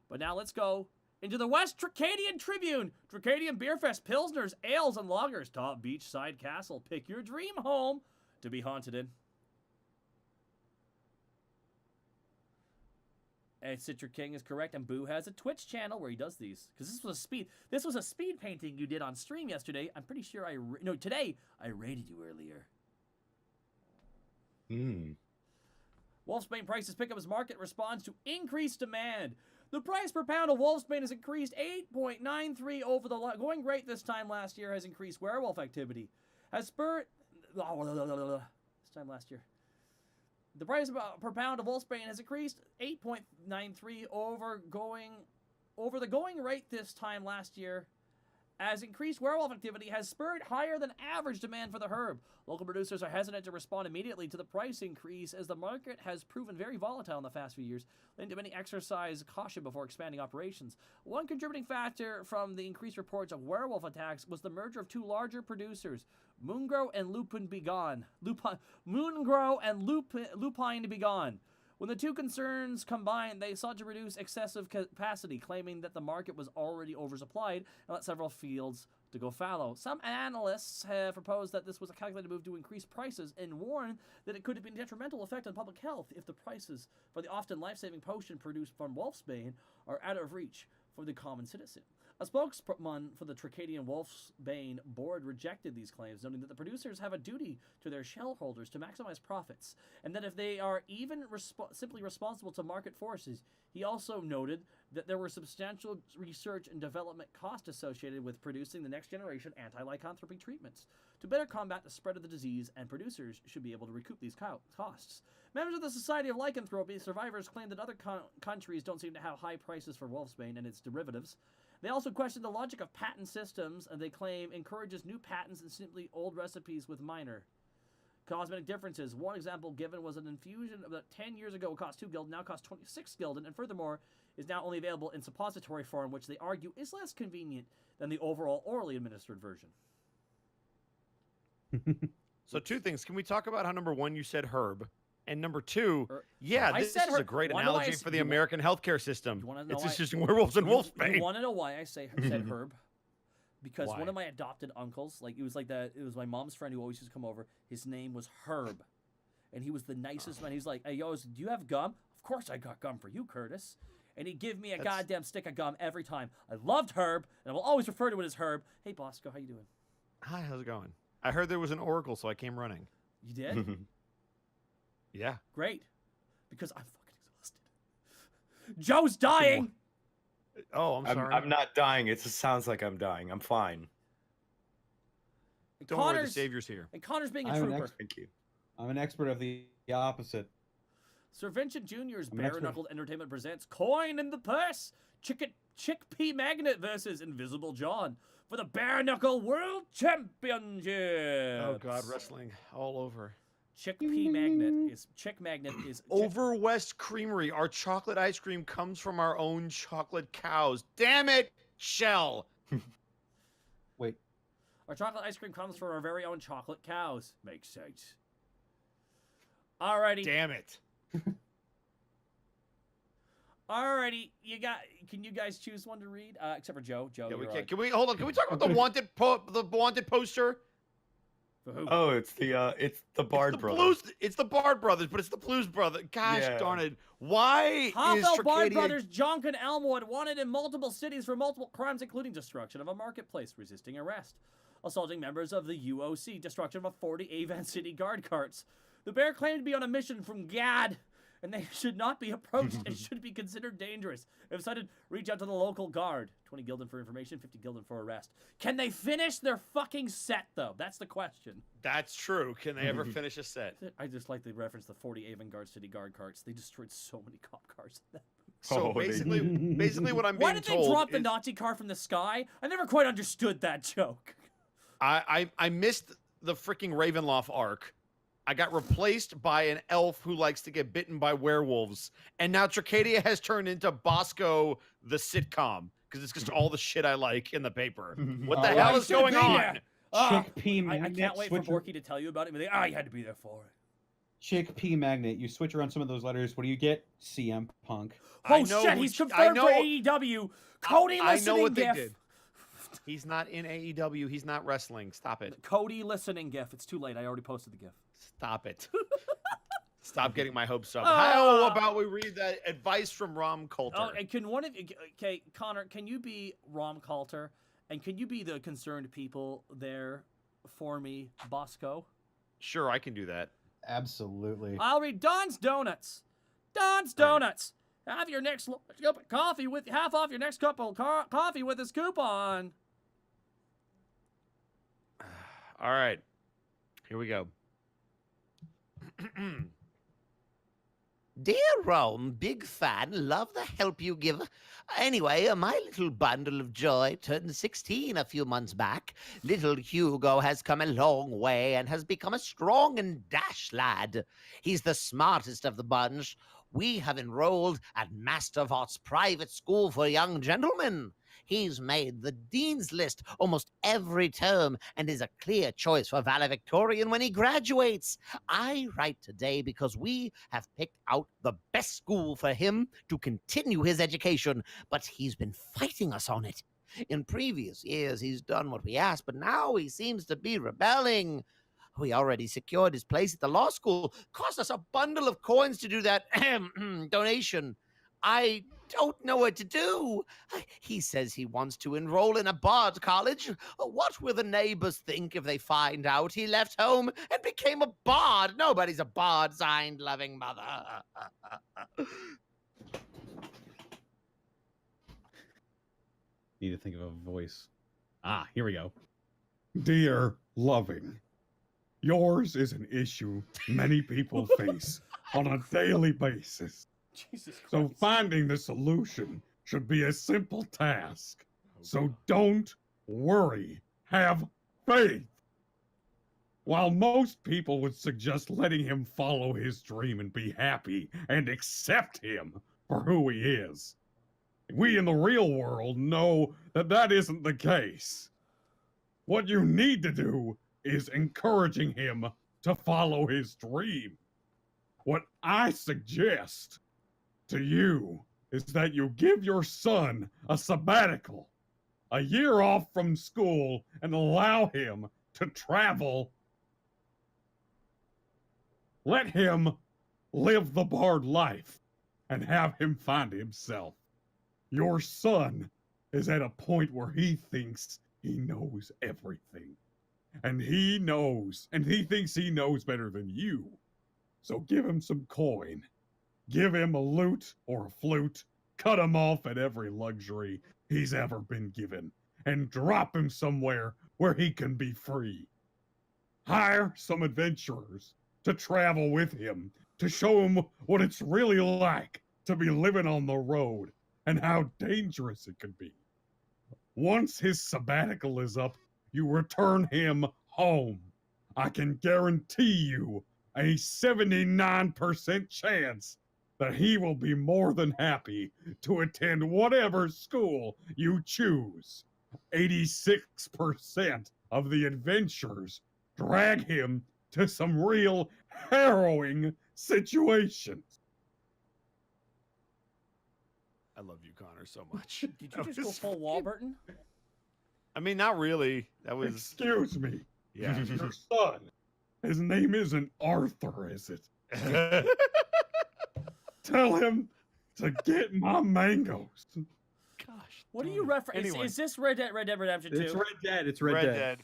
But now let's go into the West Tracadian Tribune. Tracadian Beer Fest, Pilsners, Ales, and Lagers. Top beachside castle. Pick your dream home to be haunted in. And Citric King is correct, and Boo has a Twitch channel where he does these. Because this was a speed painting you did on stream yesterday. I'm pretty sure today I rated you earlier. Wolfsbane prices pick up as market responds to increased demand. The price per pound of Wolfsbane has increased 8.93 over the going rate this time last year has increased werewolf activity. Has spurred this time last year. The price per pound of Wolfsbane has increased 8.93 over the going rate this time last year, as increased werewolf activity has spurred higher than average demand for the herb. Local producers are hesitant to respond immediately to the price increase, as the market has proven very volatile in the past few years, leading to many exercise caution before expanding operations. One contributing factor from the increased reports of werewolf attacks was the merger of two larger producers, Moongrow and Lupine Begone. When the two concerns combined, they sought to reduce excessive capacity, claiming that the market was already oversupplied and let several fields to go fallow. Some analysts have proposed that this was a calculated move to increase prices and warn that it could have been a detrimental effect on public health if the prices for the often life-saving potion produced from Wolfsbane are out of reach for the common citizen. A spokesman for the Tracadian Wolfsbane board rejected these claims, noting that the producers have a duty to their shareholders to maximize profits, and that if they are even simply responsible to market forces. He also noted that there were substantial research and development costs associated with producing the next generation anti-lycanthropy treatments to better combat the spread of the disease, and producers should be able to recoup these costs. Members of the Society of Lycanthropy survivors claim that other countries don't seem to have high prices for Wolfsbane and its derivatives. They also question the logic of patent systems, and they claim encourages new patents and simply old recipes with minor cosmetic differences. One example given was an infusion that 10 years ago cost 2 gilden, now costs 26 gilden, and furthermore is now only available in suppository form, which they argue is less convenient than the overall orally administered version. So two things. Can we talk about how, number one, you said herb? And number two, this is a great analogy for the American healthcare system. It's just using werewolves and wolfsbane. You want to know why I said herb? Because one of my adopted uncles, it was my mom's friend who always used to come over. His name was Herb, and he was the nicest man. He's like, "Hey, yo, do you have gum?" "Of course I got gum for you, Curtis." And he'd give me a goddamn stick of gum every time. I loved Herb, and I will always refer to it as Herb. Hey, Bosco, how you doing? Hi, how's it going? I heard there was an oracle, so I came running. You did? Yeah. Great. Because I'm fucking exhausted. Joe's dying! Oh, I'm sorry. I'm not dying. It just sounds like I'm dying. I'm fine. Don't worry, the Savior's here. And Connor's being a trooper. Thank you. I'm an expert of the opposite. Sir Vincent Jr.'s bare-knuckled entertainment presents Coin in the Purse, Chickpea Magnet versus Invisible John for the Bare-Knuckle World Championship. Oh, God, wrestling all over. Chickpea Magnet is Over West Creamery. Our chocolate ice cream comes from our own chocolate cows. Damn it, Shell. Wait. Our chocolate ice cream comes from our very own chocolate cows. Makes sense. Alrighty. Damn it. Alrighty, can you guys choose one to read? Except for Joe. Joe, yeah, we can. Can we hold on? Can we talk about the wanted poster? For who? Oh, it's the Bard brothers. It's the Bard brothers, but it's the Blues brothers. Gosh darn it! Why is Hoffel Bard brothers Jonk and Elmwood wanted in multiple cities for multiple crimes, including destruction of a marketplace, resisting arrest, assaulting members of the UOC, destruction of 40 Avon City guard carts. The bear claimed to be on a mission from God, and they should not be approached and should be considered dangerous. If cited, reach out to the local guard. 20 gilden for information, 50 gilden for arrest. Can they finish their fucking set, though? That's the question. That's true. Can they ever finish a set? I just like the reference to the 40 Avon Guard City guard carts. They destroyed so many cop cars in that. So basically what I'm being told Why did they drop the Nazi car from the sky? I never quite understood that joke. I missed the freaking Ravenloft arc. I got replaced by an elf who likes to get bitten by werewolves. And now Tracadia has turned into Bosco the sitcom. Because it's just all the shit I like in the paper. What the hell is going on? Chickpea I can't wait for Borky to tell you about it. But you had to be there for it. chickpea magnet. You switch around some of those letters. What do you get? CM Punk. I Oh know shit, who he's ch- confirmed for AEW. Cody I listening know what they gif. did. He's not in AEW. He's not wrestling. Stop it. Cody listening gif. It's too late. I already posted the gif. Stop it. Stop getting my hopes up. How about we read that advice from Rom Coulter? Oh, and can one of you, okay, Connor, can you be Rom Coulter, and can you be the concerned people there for me, Bosco? Sure, I can do that. Absolutely. I'll read Don's Donuts. Don's Donuts. Have your next cup of coffee with half off your next cup of coffee with this coupon. All right. Here we go. Dear Rome, big fan, love the help you give. Anyway, my little bundle of joy turned 16 a few months back. Little Hugo has come a long way and has become a strong and dash lad. He's the smartest of the bunch. We have enrolled at Master Vought's private school for young gentlemen. He's made the dean's list almost every term and is a clear choice for valedictorian when he graduates. I write today because we have picked out the best school for him to continue his education, but he's been fighting us on it. In previous years, he's done what we asked, but now he seems to be rebelling. We already secured his place at the law school. Cost us a bundle of coins to do that donation. I don't know what to do. He says he wants to enroll in a bard college. What will the neighbors think if they find out he left home and became a bard? Nobody's a bard, signed loving mother. Need to think of a voice. Ah, here we go. Dear Loving, yours is an issue many people face on a daily basis. Jesus Christ. So finding the solution should be a simple task. So don't worry. Have faith. While most people would suggest letting him follow his dream and be happy and accept him for who he is, we in the real world know that that isn't the case. What you need to do is encouraging him to follow his dream. What I suggest to you is that you give your son a sabbatical, a year off from school, and allow him to travel. Let him live the bard life and have him find himself. Your son is at a point where he thinks he knows everything. And he knows, and he thinks he knows better than you. So give him some coin. Give him a lute or a flute. Cut him off at every luxury he's ever been given. And drop him somewhere where he can be free. Hire some adventurers to travel with him, to show him what it's really like to be living on the road and how dangerous it can be. Once his sabbatical is up, you return him home. I can guarantee you a 79% chance that he will be more than happy to attend whatever school you choose. 86% of the adventures drag him to some real harrowing situations. I love you, Connor, so much. Did you just go full Warburton? I mean, not really. That was. Excuse me. Yeah. Your son. His name isn't Arthur, is it? Tell him to get my mangoes. Gosh. What are you referencing? Anyway. Is this Red Dead Redemption 2? It's Red Dead. It's Red, Red Dead. Dead.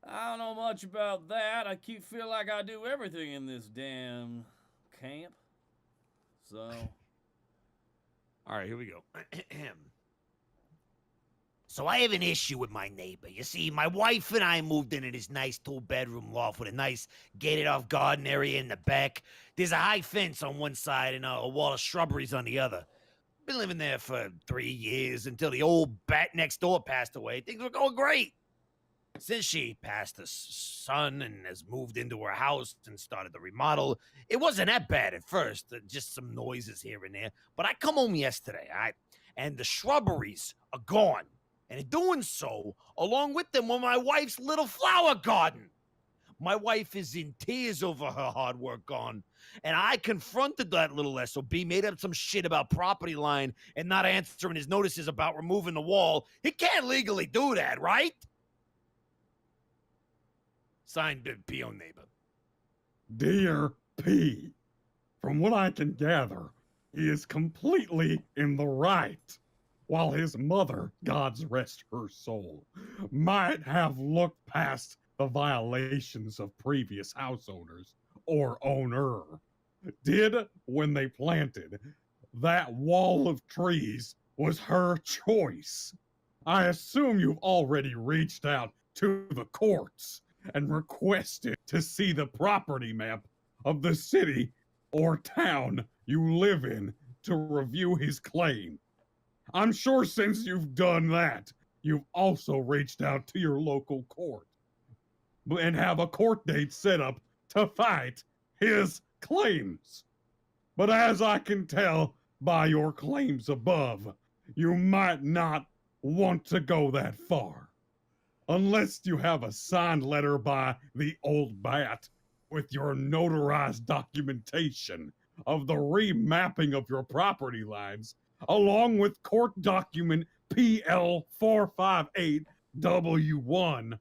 I don't know much about that. I keep feel like I do everything in this damn camp. So. All right, here we go. So I have an issue with my neighbor. You see, my wife and I moved into this nice two-bedroom loft with a nice gated-off garden area in the back. There's a high fence on one side and a wall of shrubberies on the other. Been living there for 3 years until the old bat next door passed away. Things were going great. Since she passed, the son and has moved into her house and started the remodel, it wasn't that bad at first, just some noises here and there. But I come home yesterday, and the shrubberies are gone. And in doing so, along with them were my wife's little flower garden. My wife is in tears over her hard work gone. And I confronted that little SOB, made up some shit about property line and not answering his notices about removing the wall. He can't legally do that, right? Signed, Big P.O. neighbor. Dear P, from what I can gather, he is completely in the right, while his mother, God's rest her soul, might have looked past the violations of previous house owners or owner. Did when they planted that wall of trees was her choice. I assume you've already reached out to the courts and requested to see the property map of the city or town you live in to review his claim. I'm sure since you've done that, you've also reached out to your local court and have a court date set up to fight his claims. But as I can tell by your claims above, you might not want to go that far. Unless you have a signed letter by the old bat with your notarized documentation of the remapping of your property lines, along with court document PL 458W1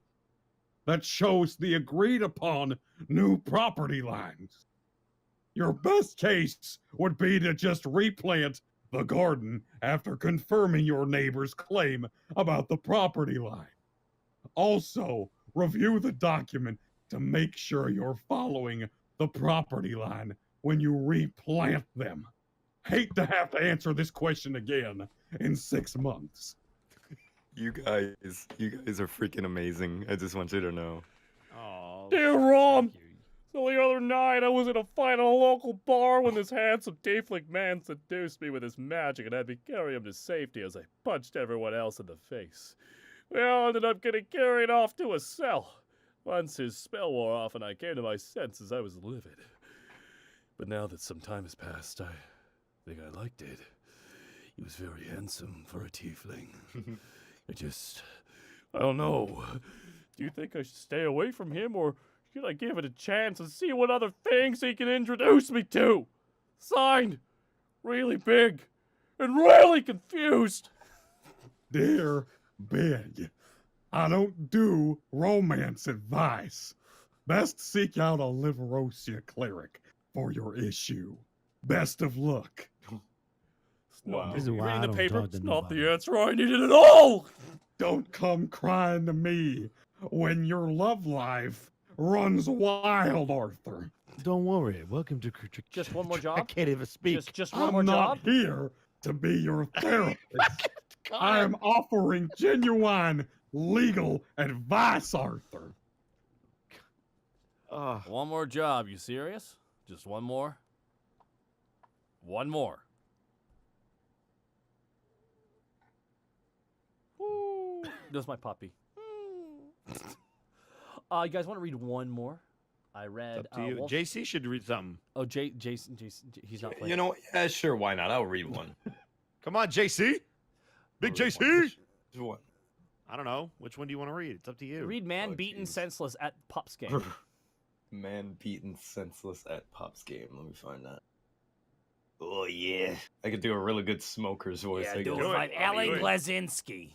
that shows the agreed upon new property lines. Your best case would be to just replant the garden after confirming your neighbor's claim about the property line. Also, review the document to make sure you're following the property line when you replant them. Hate to have to answer this question again in 6 months. You guys are freaking amazing. I just want you to know. Oh, Dear Rom, so the other night I was in a fight at a local bar when this handsome tiefling man seduced me with his magic and had me carry him to safety as I punched everyone else in the face. We all ended up getting carried off to a cell. Once his spell wore off and I came to my senses, I was livid. But now that some time has passed, I think I liked it. He was very handsome for a tiefling. I don't know. Do you think I should stay away from him, or should I give it a chance and see what other things he can introduce me to? Signed, really big, and really confused. Dear Big, I don't do romance advice. Best seek out a Liverosia cleric for your issue. Best of luck. Wow. This is why reading the paper, it's not the answer I needed at all. Don't come crying to me when your love life runs wild, Arthur. Don't worry. Welcome to Just one more I job? can't even speak. Just one more I'm not job? here to be your therapist. I am offering genuine legal advice, Arthur. One more job, you serious? Just one more? One more. There's my puppy. You guys want to read one more? I read. Up to you. Wolf- JC should read something. Oh, Jason, he's not playing. You know, yeah, sure, why not? I'll read one. Come on, JC. Big I'll read JC. one. Just one. I don't know. Which one do you want to read? It's up to you. Read man Oh, beaten jeez. senseless at Pup's game. Man beaten senseless at Pop's game. Let me find that. Oh yeah, I could do a really good smoker's voice. I do guess. it by Alan do it. Glazinski.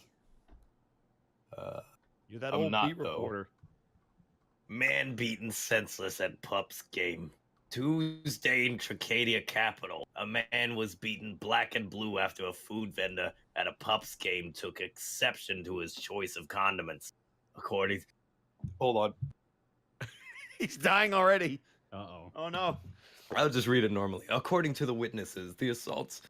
You're that I'm old not, beat though. reporter. Man beaten senseless at Pup's game. Tuesday in Tracadia Capital, a man was beaten black and blue after a food vendor at a Pup's game took exception to his choice of condiments. According, hold on, He's dying already. Uh-oh. Oh no. I'll just read it normally. According to the witnesses, the assault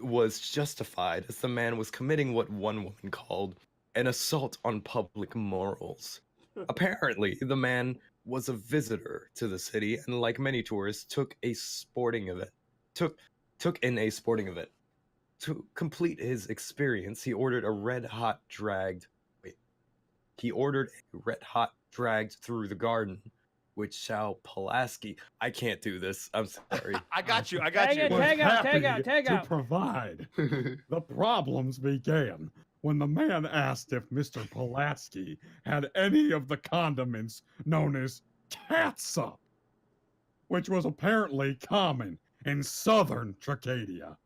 was justified as the man was committing what one woman called an assault on public morals. Apparently, the man was a visitor to the city and, like many tourists, took in a sporting event. To complete his experience, he ordered a red-hot dragged through the garden, which shall Pulaski. I can't do this. I'm sorry. I got you. I got Tag you. it, Was tag out, tag happy out, tag to out. provide. The problems began when the man asked if Mr. Pulaski had any of the condiments known as catsup, which was apparently common in southern Tracadia.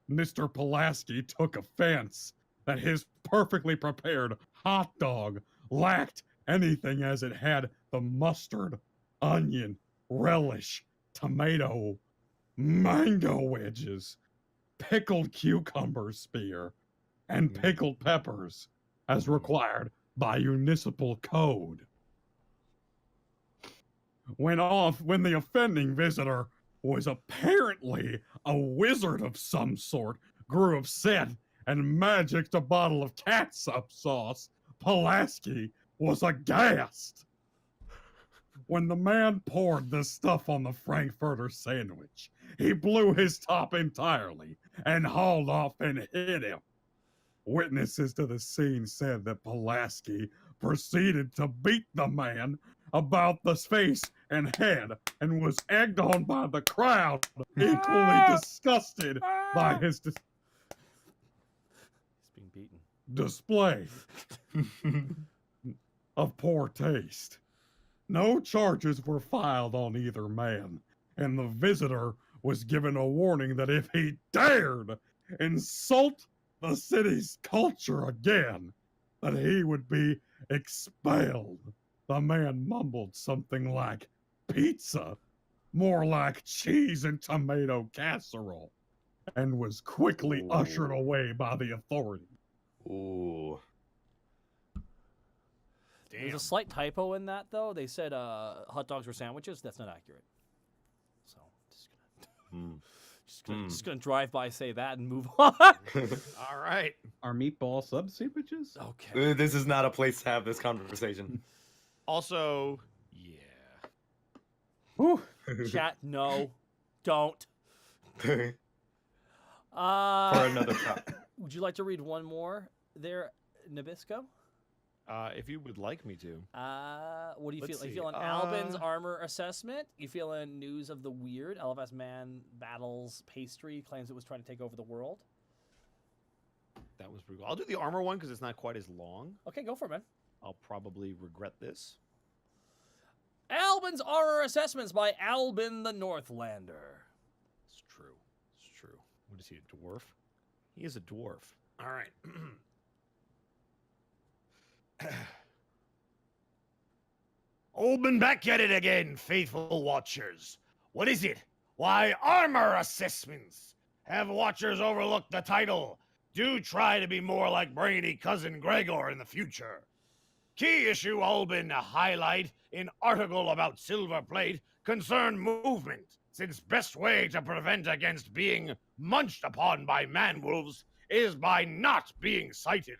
Mr. Pulaski took offense that his perfectly prepared hot dog lacked anything as it had the mustard, onion, relish, tomato, mango wedges, pickled cucumber spear, and pickled peppers as required by municipal code. When the offending visitor was apparently a wizard of some sort, grew upset and magicked a bottle of catsup sauce, Pulaski was aghast. When the man poured the stuff on the Frankfurter sandwich, he blew his top entirely and hauled off and hid him. Witnesses to the scene said that Pulaski proceeded to beat the man about the face and head and was egged on by the crowd, equally disgusted by his He's being beaten. display of poor taste. No charges were filed on either man, and the visitor was given a warning that if he dared insult the city's culture again, that he would be expelled. The man mumbled something like pizza, more like cheese and tomato casserole, and was quickly ushered away by the authorities. Ooh. There's a slight typo in that, though. They said hot dogs were sandwiches. That's not accurate. So, just gonna drive by, say that, and move on. All right. Are meatball sub sandwiches? Okay. This is not a place to have this conversation. Also, yeah. Whew. Chat, no, don't. For Uh, another top. would you like to read one more there, Nabisco? If you would like me to. What do you Let's feel? Are you see, feeling Albin's armor assessment? You feeling news of the weird? LFS man battles pastry, claims it was trying to take over the world. That was pretty cool. I'll do the armor one because it's not quite as long. Okay, go for it, man. I'll probably regret this. Albin's armor assessments by Albin the Northlander. It's true. It's true. What is he, a dwarf? He is a dwarf. All right. Old back at it again, faithful watchers. What is it? Why, armor assessments. Have watchers overlooked the title? Do try to be more like brainy cousin Gregor in the future. Key issue Albin highlight in article about silver plate concern movement, since best way to prevent against being munched upon by man-wolves is by not being sighted.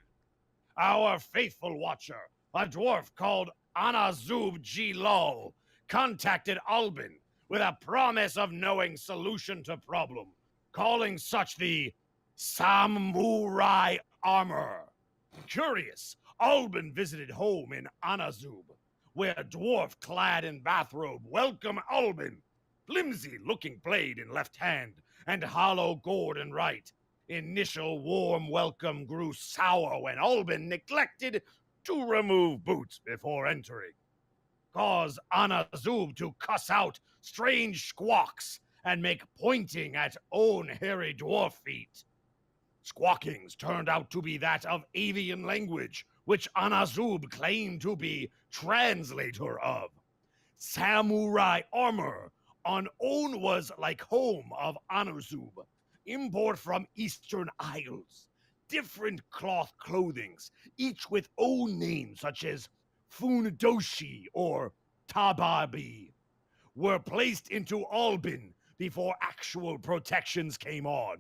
Our faithful watcher, a dwarf called Anazub G. Law, contacted Albin with a promise of knowing solution to problem, calling such the samurai armor. Curious, Albin visited home in Anazub, where a dwarf clad in bathrobe welcomed Albin, flimsy-looking blade in left hand and hollow gourd in right. Initial warm welcome grew sour when Albin neglected to remove boots before entering. Cause Anazub to cuss out strange squawks and make pointing at own hairy dwarf feet. Squawkings turned out to be that of avian language, which Anazub claimed to be translator of. Samurai armor on own was like home of Anazub, import from Eastern Isles. Different cloth clothings, each with own names such as Fundoshi or Tababi, were placed into Albin before actual protections came on.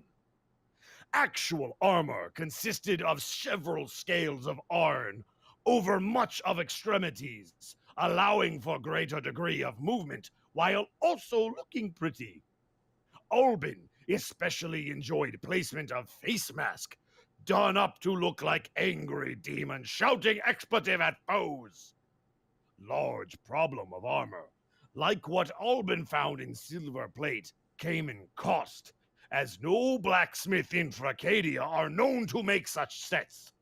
Actual armor consisted of several scales of iron over much of extremities, allowing for greater degree of movement while also looking pretty. Albin especially enjoyed placement of face mask, done up to look like angry demon shouting expletive at foes. Large problem of armor, like what Albin found in silver plate, came in cost, as no blacksmith in Tracadia are known to make such sets,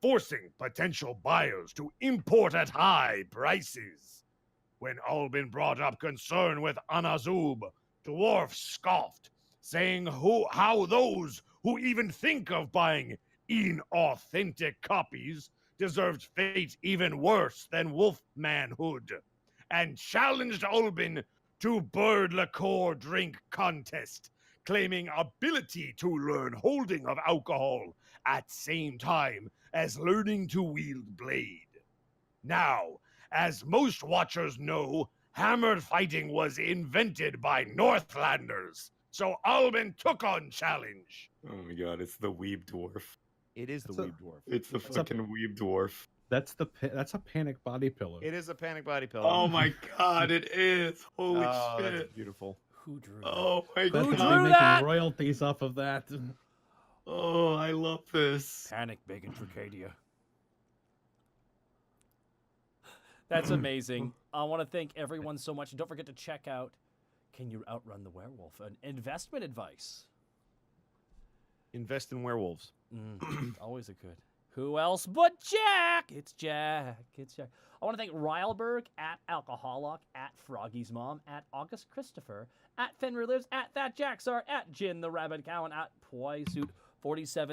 forcing potential buyers to import at high prices. When Albin brought up concern with Anazub, Dwarf scoffed, saying how those who even think of buying inauthentic copies deserved fate even worse than wolf manhood, and challenged Albin to bird liqueur drink contest, claiming ability to learn holding of alcohol at same time as learning to wield blade. Now, as most watchers know, hammered fighting was invented by Northlanders, so Albin took on challenge. Oh my god, it's the weeb dwarf. It is the That's a- Weeb Dwarf. It's the That's a- fucking weeb dwarf. That's a panic body pillow. It is a panic body pillow. Oh my god, it is. Holy Oh, shit. that's beautiful. Who drew that? Oh my Who Who could be god. drew making that? royalties off of that? Oh, I love this. Panic Big in Tracadia. That's amazing. I want to thank everyone so much. Don't forget to check out Can You Outrun the Werewolf? An investment advice. Invest in werewolves. Always a good. Who else but Jack? It's Jack. It's Jack. I want to thank Rylberg, at Alcoholic, at Froggy's Mom, at August Christopher, at Fenrir Lives, at That Jacksar, at Jin the Rabbit Cowan, at Poisuit47.